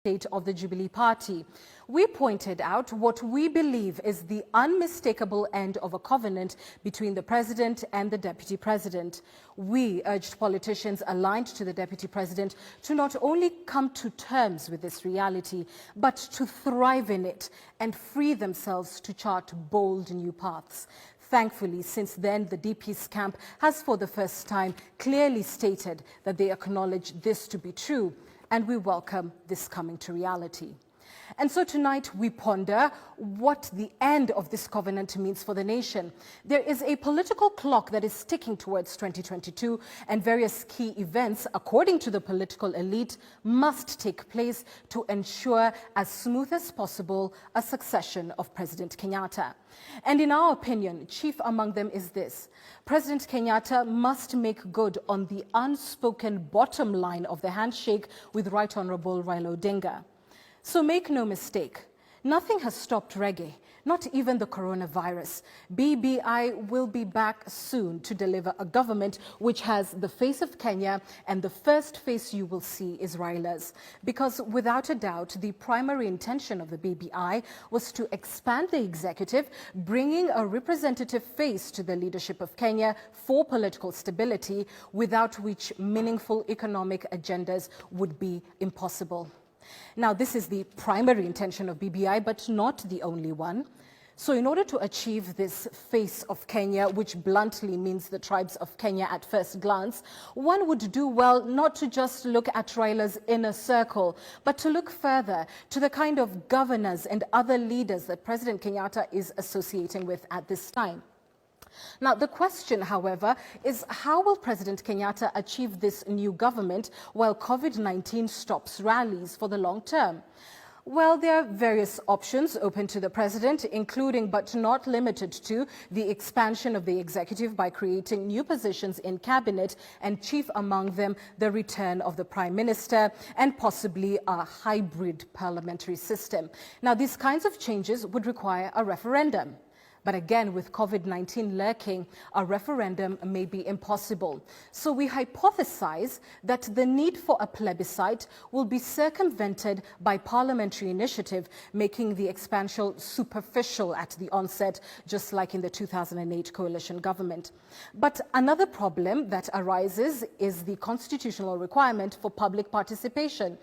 state of the Jubilee Party. We pointed out what we believe is the unmistakable end of a covenant between the president and the deputy president. We urged politicians aligned to the deputy president to not only come to terms with this reality, but to thrive in it and free themselves to chart bold new paths. Thankfully, since then, the DP's camp has for the first time clearly stated that they acknowledge this to be true, and we welcome this coming to reality. And so tonight we ponder what the end of this covenant means for the nation. There is a political clock that is ticking towards 2022, and various key events, according to the political elite, must take place to ensure as smooth as possible a succession of President Kenyatta. And in our opinion, chief among them is this: President Kenyatta must make good on the unspoken bottom line of the handshake with Right Honorable Raila Odinga. So make no mistake, nothing has stopped reggae, not even the coronavirus. BBI will be back soon to deliver a government which has the face of Kenya, and the first face you will see is Raila's. Because without a doubt, the primary intention of the BBI was to expand the executive, bringing a representative face to the leadership of Kenya for political stability, without which meaningful economic agendas would be impossible. Now, this is the primary intention of BBI, but not the only one. So in order to achieve this face of Kenya, which bluntly means the tribes of Kenya at first glance, one would do well not to just look at Raila's inner circle, but to look further to the kind of governors and other leaders that President Kenyatta is associating with at this time. Now, the question, however, is how will President Kenyatta achieve this new government while COVID-19 stops rallies for the long term? Well, there are various options open to the president, including but not limited to the expansion of the executive by creating new positions in cabinet, and chief among them the return of the prime minister and possibly a hybrid parliamentary system. Now, these kinds of changes would require a referendum. But again, with COVID-19 lurking, a referendum may be impossible. So we hypothesize that the need for a plebiscite will be circumvented by parliamentary initiative, making the expansion superficial at the onset, just like in the 2008 coalition government. But another problem that arises is the constitutional requirement for public participation.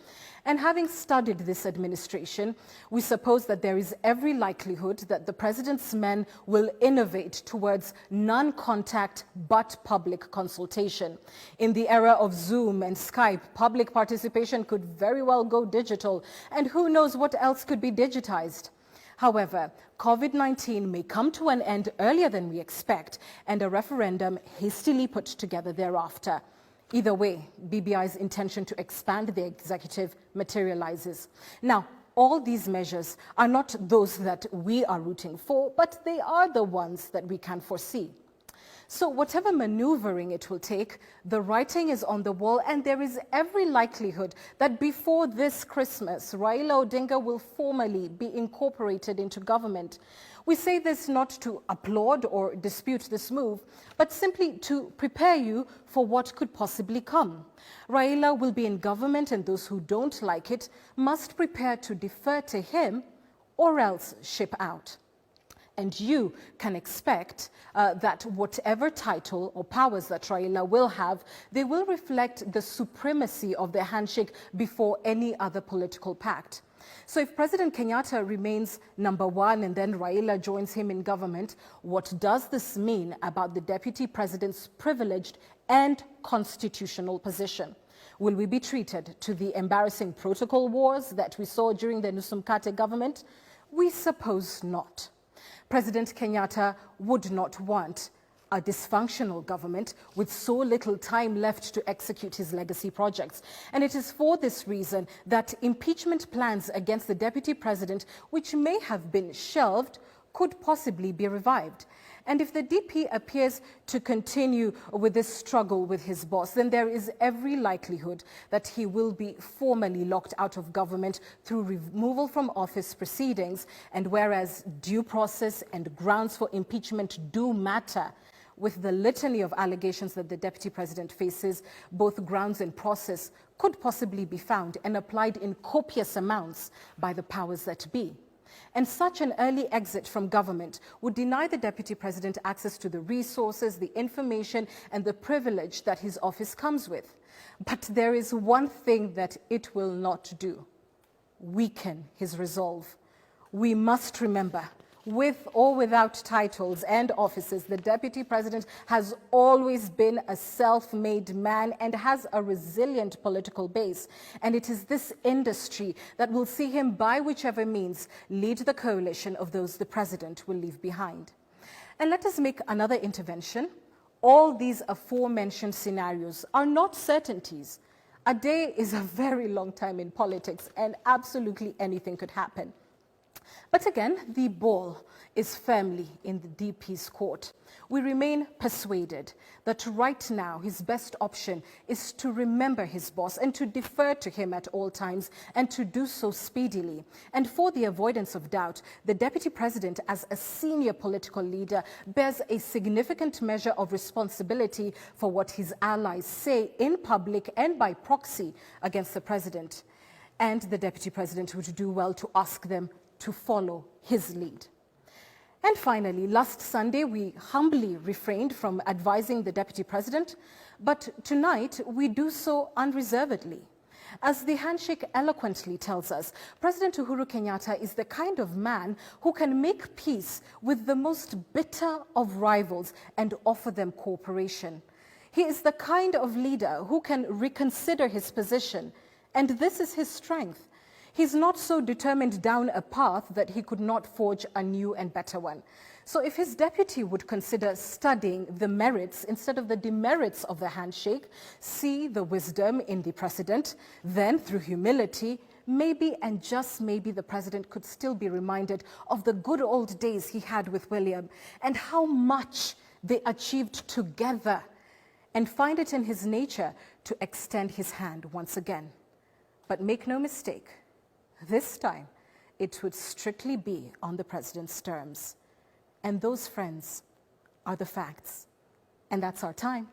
And having studied this administration, we suppose that there is every likelihood that the president's men will innovate towards non-contact but public consultation. In the era of Zoom and Skype, public participation could very well go digital, and who knows what else could be digitized. However, COVID-19 may come to an end earlier than we expect, and a referendum hastily put together thereafter. Either way, BBI's intention to expand the executive materializes. Now, all these measures are not those that we are rooting for, but they are the ones that we can foresee. So whatever maneuvering it will take, the writing is on the wall, and there is every likelihood that before this Christmas, Raila Odinga will formally be incorporated into government. We say this not to applaud or dispute this move, but simply to prepare you for what could possibly come. Raila will be in government, and those who don't like it must prepare to defer to him or else ship out. And you can expect that whatever title or powers that Raila will have, they will reflect the supremacy of the handshake before any other political pact. So if President Kenyatta remains number one and then Raila joins him in government, what does this mean about the deputy president's privileged and constitutional position? Will we be treated to the embarrassing protocol wars that we saw during the Nusumkate government? We suppose not. President Kenyatta would not want a dysfunctional government with so little time left to execute his legacy projects. And it is for this reason that impeachment plans against the deputy president, which may have been shelved, could possibly be revived. And if the DP appears to continue with this struggle with his boss, then there is every likelihood that he will be formally locked out of government through removal from office proceedings. And whereas due process and grounds for impeachment do matter, with the litany of allegations that the Deputy President faces, both grounds and process could possibly be found and applied in copious amounts by the powers that be. And such an early exit from government would deny the Deputy President access to the resources, the information, and the privilege that his office comes with. But there is one thing that it will not do: weaken his resolve. We must remember, with or without titles and offices, the Deputy President has always been a self-made man and has a resilient political base. And it is this industry that will see him, by whichever means, lead the coalition of those the President will leave behind. And let us make another intervention. All these aforementioned scenarios are not certainties. A day is a very long time in politics, and absolutely anything could happen. But again, the ball is firmly in the DP's court. We remain persuaded that right now his best option is to remember his boss and to defer to him at all times, and to do so speedily. And for the avoidance of doubt, the Deputy President, as a senior political leader, bears a significant measure of responsibility for what his allies say in public and by proxy against the President. And the Deputy President would do well to ask them to follow his lead. And finally, last Sunday, we humbly refrained from advising the Deputy President, but tonight we do so unreservedly. As the handshake eloquently tells us, President Uhuru Kenyatta is the kind of man who can make peace with the most bitter of rivals and offer them cooperation. He is the kind of leader who can reconsider his position, and this is his strength. He's not so determined down a path that he could not forge a new and better one. So if his deputy would consider studying the merits instead of the demerits of the handshake, see the wisdom in the precedent, then through humility, maybe and just maybe the President could still be reminded of the good old days he had with William and how much they achieved together, and find it in his nature to extend his hand once again. But make no mistake, this time, it would strictly be on the President's terms. And those, friends, are the facts. And that's our time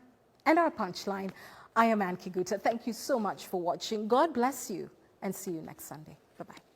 and our punchline. I am Kiguta. Thank you so much for watching. God bless you, and see you next Sunday. Bye-bye.